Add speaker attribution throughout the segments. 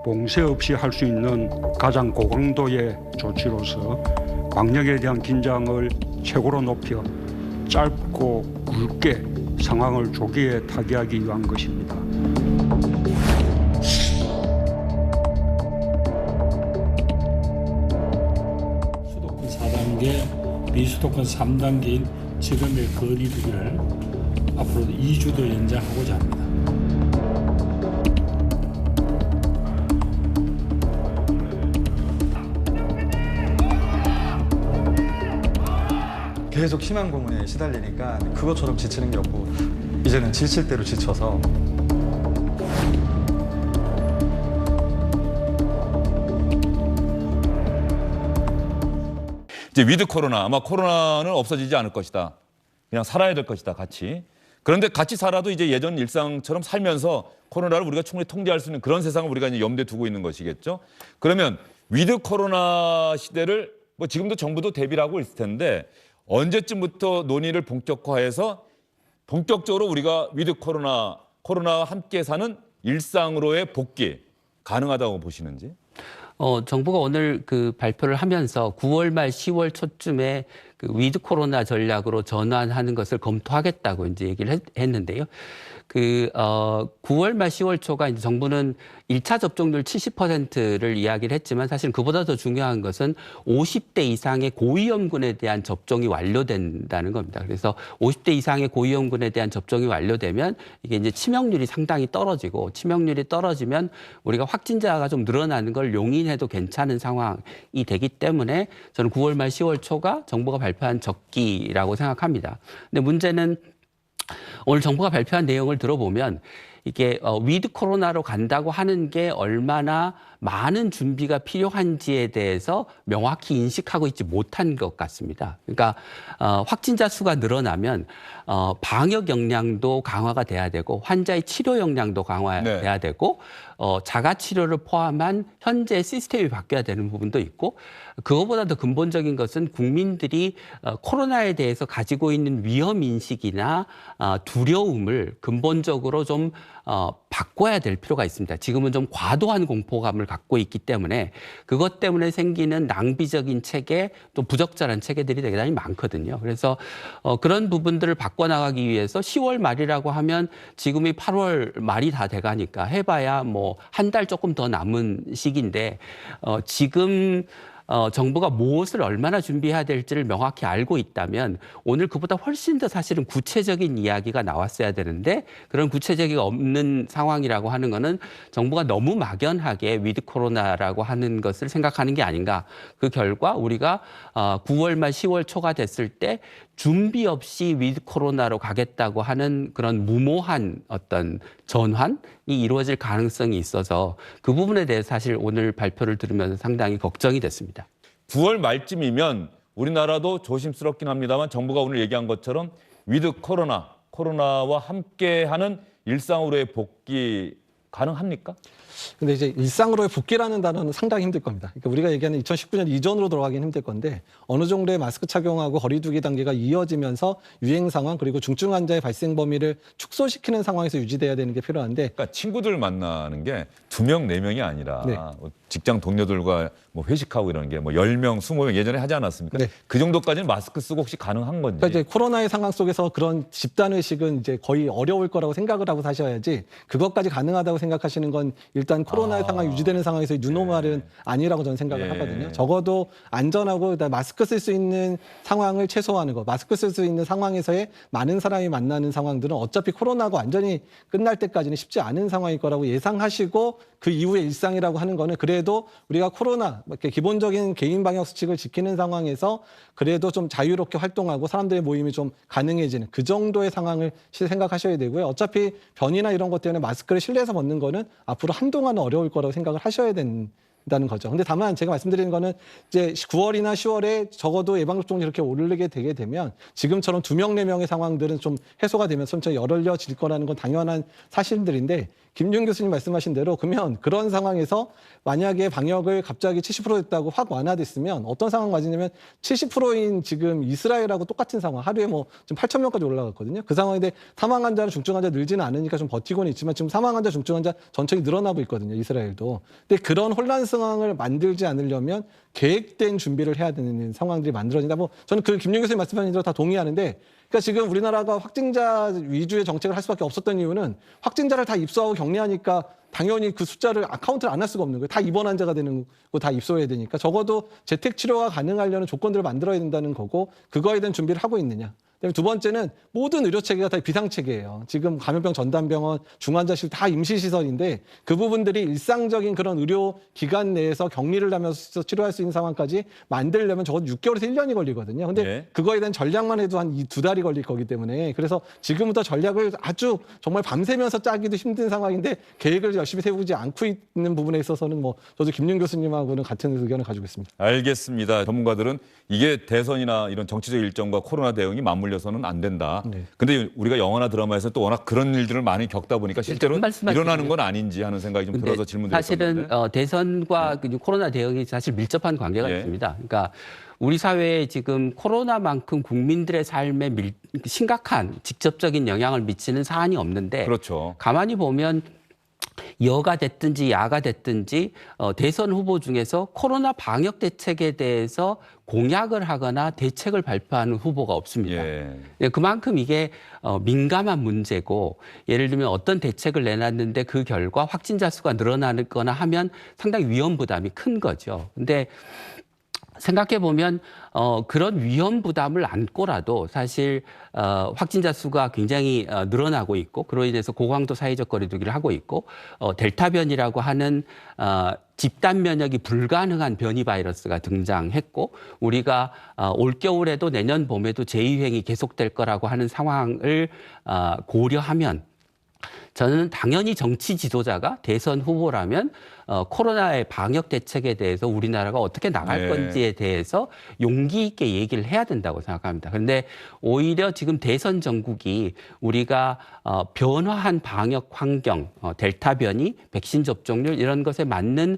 Speaker 1: 봉쇄 없이 할 수 있는 가장 고강도의 조치로서 방역에 대한 긴장을 최고로 높여 짧고 굵게 상황을 조기에 타개하기 위한 것입니다.
Speaker 2: 수도권 4단계, 비수도권 3단계인 지금의 거리두기를 앞으로 2주 더 연장하고자 합니다.
Speaker 3: 계속 희망 고문에 시달리니까 그것처럼 지치는 게 없고 이제는 지칠 대로 지쳐서
Speaker 4: 이제 위드 코로나, 아마 코로나는 없어지지 않을 것이다. 그냥 살아야 될 것이다, 같이. 그런데 같이 살아도 이제 예전 일상처럼 살면서 코로나를 우리가 충분히 통제할 수 있는 그런 세상을 우리가 이제 염두에 두고 있는 것이겠죠. 그러면 위드 코로나 시대를 뭐 지금도 정부도 대비를 하고 있을 텐데 언제쯤부터 논의를 본격화해서 본격적으로 우리가 위드 코로나와 함께 사는 일상으로의 복귀 가능하다고 보시는지?
Speaker 5: 정부가 오늘 그 발표를 하면서 9월 말 10월 초쯤에 그 위드 코로나 전략으로 전환하는 것을 검토하겠다고 이제 얘기를 했는데요. 9월 말 10월 초가 이제 정부는 1차 접종률 70%를 이야기를 했지만 사실 그보다 더 중요한 것은 50대 이상의 고위험군에 대한 접종이 완료된다는 겁니다. 그래서 50대 이상의 고위험군에 대한 접종이 완료되면 이게 이제 치명률이 상당히 떨어지고 치명률이 떨어지면 우리가 확진자가 좀 늘어나는 걸 용인해도 괜찮은 상황이 되기 때문에 저는 9월 말 10월 초가 정부가 발표한 적기라고 생각합니다. 근데 문제는 오늘 정부가 발표한 내용을 들어보면 이게 위드 코로나로 간다고 하는 게 얼마나 많은 준비가 필요한지에 대해서 명확히 인식하고 있지 못한 것 같습니다. 그러니까 확진자 수가 늘어나면 방역 역량도 강화가 돼야 되고 환자의 치료 역량도 강화돼야 되고 자가 치료를 포함한 현재 시스템이 바뀌어야 되는 부분도 있고 그거보다 더 근본적인 것은 국민들이 코로나에 대해서 가지고 있는 위험 인식이나 두려움을 근본적으로 좀 바꿔야 될 필요가 있습니다. 지금은 좀 과도한 공포감을 갖고 있기 때문에 그것 때문에 생기는 낭비적인 체계 또 부적절한 체계들이 대단히 많거든요. 그래서 그런 부분들을 바꿔나가기 위해서 10월 말이라고 하면 지금이 8월 말이 다 돼가니까 해봐야 뭐 한 달 조금 더 남은 시기인데 지금 정부가 무엇을 얼마나 준비해야 될지를 명확히 알고 있다면 오늘 그보다 훨씬 더 사실은 구체적인 이야기가 나왔어야 되는데 그런 구체적이 없는 상황이라고 하는 거는 정부가 너무 막연하게 위드 코로나라고 하는 것을 생각하는 게 아닌가. 그 결과 우리가 9월 말 10월 초가 됐을 때 준비 없이 위드 코로나로 가겠다고 하는 그런 무모한 어떤 전환이 이루어질 가능성이 있어서 그 부분에 대해서 사실 오늘 발표를 들으면서 상당히 걱정이 됐습니다.
Speaker 4: 9월 말쯤이면 우리나라도 조심스럽긴 합니다만 정부가 오늘 얘기한 것처럼 위드 코로나와 함께하는 일상으로의 복귀 가능합니까?
Speaker 6: 근데 이제 일상으로의 복귀라는 단어는 상당히 힘들 겁니다. 그러니까 우리가 얘기하는 2019년 이전으로 돌아가긴 힘들 건데 어느 정도의 마스크 착용하고 거리두기 단계가 이어지면서 유행 상황 그리고 중증 환자의 발생 범위를 축소시키는 상황에서 유지돼야 되는 게 필요한데
Speaker 4: 그러니까 친구들 만나는 게 2명, 4명이 아니라
Speaker 6: 네.
Speaker 4: 직장 동료들과 뭐 회식하고 이러는 게 뭐 10명, 20명 예전에 하지 않았습니까?
Speaker 6: 네.
Speaker 4: 그 정도까지는 마스크 쓰고 혹시 가능한 건지.
Speaker 6: 그러니까 이제 코로나의 상황 속에서 그런 집단 의식은 이제 거의 어려울 거라고 생각을 하고 사셔야지 그것까지 가능하다고 생각하시는 건 일단 코로나의 상황이 유지되는 상황에서 뉴노멀은 아니라고 저는 생각을 하거든요. 적어도 안전하고 마스크 쓸 수 있는 상황을 최소화하는 거. 마스크 쓸 수 있는 상황에서의 많은 사람이 만나는 상황들은 어차피 코로나가 완전히 끝날 때까지는 쉽지 않은 상황일 거라고 예상하시고 그 이후의 일상이라고 하는 거는 그래도 우리가 코로나 이렇게 기본적인 개인 방역 수칙을 지키는 상황에서 그래도 좀 자유롭게 활동하고 사람들의 모임이 좀 가능해지는 그 정도의 상황을 생각하셔야 되고요. 어차피 변이나 이런 것 때문에 마스크를 실내에서 벗는 거는 앞으로 한동안은 어려울 거라고 생각을 하셔야 된다는 거죠. 근데 다만 제가 말씀드리는 거는 이제 9월이나 10월에 적어도 예방접종이 이렇게 오르게 되게 되면 지금처럼 2명, 4명의 상황들은 좀 해소가 되면서 천천히 열려질 거라는 건 당연한 사실들인데 김준 교수님 말씀하신 대로 그러면 그런 상황에서 만약에 방역을 갑자기 70% 됐다고 확 완화됐으면 어떤 상황 맞으냐면 70%인 지금 이스라엘하고 똑같은 상황, 하루에 뭐 지금 8천 명까지 올라갔거든요. 그 상황인데 사망 환자나 중증 환자 늘지는 않으니까 좀 버티고는 있지만 지금 사망 환자, 중증 환자 전체가 늘어나고 있거든요. 이스라엘도. 근데 그런 혼란 상황을 만들지 않으려면 계획된 준비를 해야 되는 상황들이 만들어진다. 뭐 저는 그 김용 교수님 말씀하신 대로 다 동의하는데, 그러니까 지금 우리나라가 확진자 위주의 정책을 할 수밖에 없었던 이유는 확진자를 다 입소하고 격리하니까 당연히 그 숫자를 카운트를 안 할 수가 없는 거예요. 다 입원 환자가 되는 거 다 입소해야 되니까 적어도 재택 치료가 가능하려는 조건들을 만들어야 된다는 거고, 그거에 대한 준비를 하고 있느냐. 그다음에 두 번째는 모든 의료 체계가 다 비상 체계예요. 지금 감염병 전담병원, 중환자실 다 임시 시설인데 그 부분들이 일상적인 그런 의료 기관 내에서 격리를 하면서 치료할 수 있는 상황까지 만들려면 적어도 6개월에서 1년이 걸리거든요. 근데
Speaker 4: 네.
Speaker 6: 그거에 대한 전략만 해도 한 2달이 걸릴 거기 때문에, 그래서 지금부터 전략을 아주 정말 밤새면서 짜기도 힘든 상황인데 계획을 열심히 세우지 않고 있는 부분에 있어서는 뭐 저도 김윤 교수님하고는 같은 의견을 가지고 있습니다.
Speaker 4: 알겠습니다. 전문가들은 이게 대선이나 이런 정치적 일정과 코로나 대응이 맞물려서는 안 된다.
Speaker 6: 네.
Speaker 4: 근데 우리가 영화나 드라마에서 또 워낙 그런 일들을 많이 겪다 보니까 실제로
Speaker 5: 말씀하시는
Speaker 4: 일어나는 건 아닌지 하는 생각이 좀 들어서 질문드렸었는데.
Speaker 5: 사실은 대선과 그 코로나 대응이 사실 밀접한 관계가
Speaker 4: 예.
Speaker 5: 있습니다. 그러니까 우리 사회에 지금 코로나만큼 국민들의 삶에 심각한 직접적인 영향을 미치는 사안이 없는데,
Speaker 4: 그렇죠.
Speaker 5: 가만히 보면 여가 됐든지 야가 됐든지 대선 후보 중에서 코로나 방역 대책에 대해서 공약을 하거나 대책을 발표하는 후보가 없습니다.
Speaker 4: 예.
Speaker 5: 그만큼 이게 민감한 문제고, 예를 들면 어떤 대책을 내놨는데 그 결과 확진자 수가 늘어나거나 하면 상당히 위험 부담이 큰 거죠. 근데 생각해 보면 그런 위험 부담을 안고라도 사실 확진자 수가 굉장히 늘어나고 있고, 그로 인해서 고강도 사회적 거리두기를 하고 있고, 델타 변이라고 하는 집단 면역이 불가능한 변이 바이러스가 등장했고, 우리가 올 겨울에도 내년 봄에도 재유행이 계속될 거라고 하는 상황을 고려하면, 저는 당연히 정치 지도자가 대선 후보라면 코로나의 방역 대책에 대해서 우리나라가 어떻게 나갈
Speaker 4: 네.
Speaker 5: 건지에 대해서 용기 있게 얘기를 해야 된다고 생각합니다. 그런데 오히려 지금 대선 전국이 우리가 변화한 방역 환경, 델타 변이, 백신 접종률 이런 것에 맞는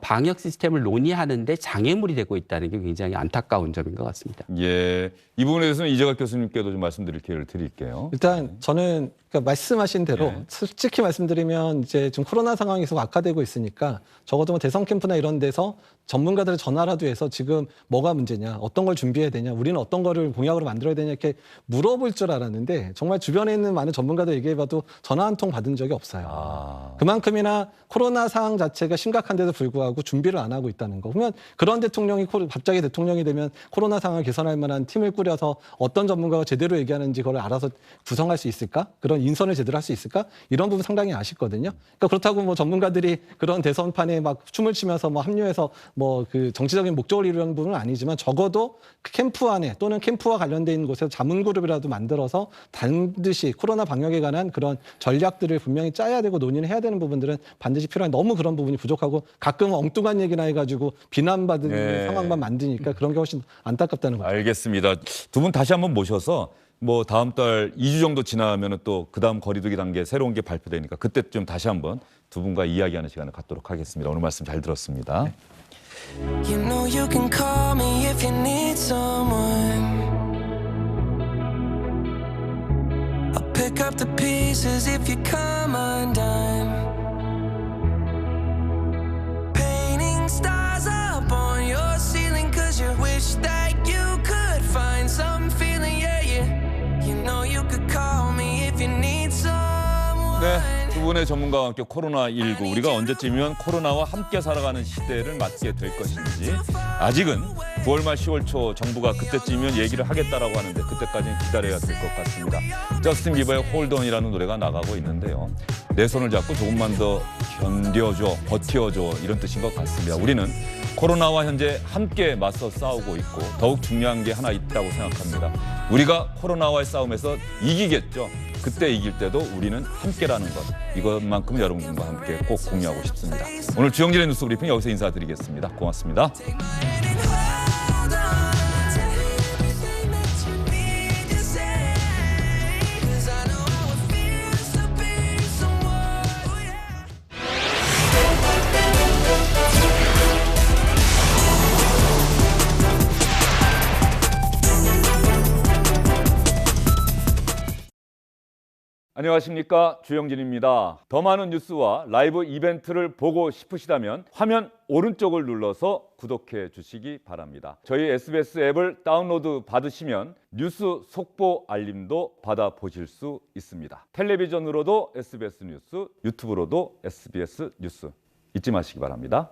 Speaker 5: 방역 시스템을 논의하는데 장애물이 되고 있다는 게 굉장히 안타까운 점인 것 같습니다.
Speaker 4: 예. 이 부분에 대해서는 이재갑 교수님께도 좀 말씀드릴 기회를 드릴게요.
Speaker 6: 일단 저는 그러니까 말씀하신 대로
Speaker 4: 네.
Speaker 6: 솔직히 말씀드리면 이제 좀 코로나 상황이 계속 악화되고 있으니까 적어도 뭐 대선 캠프나 이런 데서 전문가들을 전화라도 해서 지금 뭐가 문제냐, 어떤 걸 준비해야 되냐, 우리는 어떤 거를 공약으로 만들어야 되냐 이렇게 물어볼 줄 알았는데, 정말 주변에 있는 많은 전문가들 얘기해봐도 전화 한 통 받은 적이 없어요.
Speaker 4: 아.
Speaker 6: 그만큼이나 코로나 상황 자체가 심각한데도 불구하고 준비를 안 하고 있다는 거. 그러면 그런 대통령이 갑자기 대통령이 되면 코로나 상황을 개선할 만한 팀을 꾸려서 어떤 전문가가 제대로 얘기하는지 그걸 알아서 구성할 수 있을까? 그런 인선을 제대로 할 수 있을까? 이런 부분 상당히 아쉽거든요. 그러니까 그렇다고 뭐 전문가들이 그런 대선판에 막 춤을 추면서 뭐 합류해서 뭐 그 정치적인 목적을 이루는 부분은 아니지만, 적어도 그 캠프 안에 또는 캠프와 관련돼 있는 곳에서 자문 그룹이라도 만들어서 반드시 코로나 방역에 관한 그런 전략들을 분명히 짜야 되고 논의를 해야 되는 부분들은 반드시 필요한, 너무 그런 부분이 부족하고 가끔은 엉뚱한 얘기나 해가지고 비난받는
Speaker 4: 네.
Speaker 6: 상황만 만드니까 그런 게 훨씬 안타깝다는 거죠.
Speaker 4: 알겠습니다. 두 분 다시 한번 모셔서 뭐 다음 달 2주 정도 지나면은 또 그다음 거리두기 단계 새로운 게 발표되니까 그때 좀 다시 한번 두 분과 이야기하는 시간을 갖도록 하겠습니다. 오늘 말씀 잘 들었습니다.
Speaker 6: 네.
Speaker 7: You know you can call me if you need someone. I'll pick up the pieces if you come undone. Painting stars up on your ceiling 'cause you wish that you could find some feeling, yeah, yeah. You know you could call me if you need someone.
Speaker 4: 네, 두 분의 전문가와 함께 코로나19 우리가 언제쯤이면 코로나와 함께 살아가는 시대를 맞게 될 것인지, 아직은 9월 말 10월 초 정부가 그때쯤이면 얘기를 하겠다라고 하는데 그때까지는 기다려야 될 것 같습니다. 저스틴 비버의 Hold On이라는 노래가 나가고 있는데요. 내 손을 잡고 조금만 더 견뎌줘, 버텨줘, 이런 뜻인 것 같습니다. 우리는 코로나와 현재 함께 맞서 싸우고 있고 더욱 중요한 게 하나 있다고 생각합니다. 우리가 코로나와의 싸움에서 이기겠죠. 그때 이길 때도 우리는 함께라는 것, 이것만큼 여러분과 함께 꼭 공유하고 싶습니다. 오늘 주영진의 뉴스 브리핑 여기서 인사드리겠습니다. 고맙습니다.
Speaker 7: Hold on to everything that you need to say, 'cause I know how it feels to be someone.
Speaker 4: 안녕하십니까, 주영진입니다. 더 많은 뉴스와 라이브 이벤트를 보고 싶으시다면 화면 오른쪽을 눌러서 구독해 주시기 바랍니다. 저희 SBS 앱을 다운로드 받으시면 뉴스 속보 알림도 받아보실 수 있습니다. 텔레비전으로도 SBS 뉴스, 유튜브로도 SBS 뉴스 잊지 마시기 바랍니다.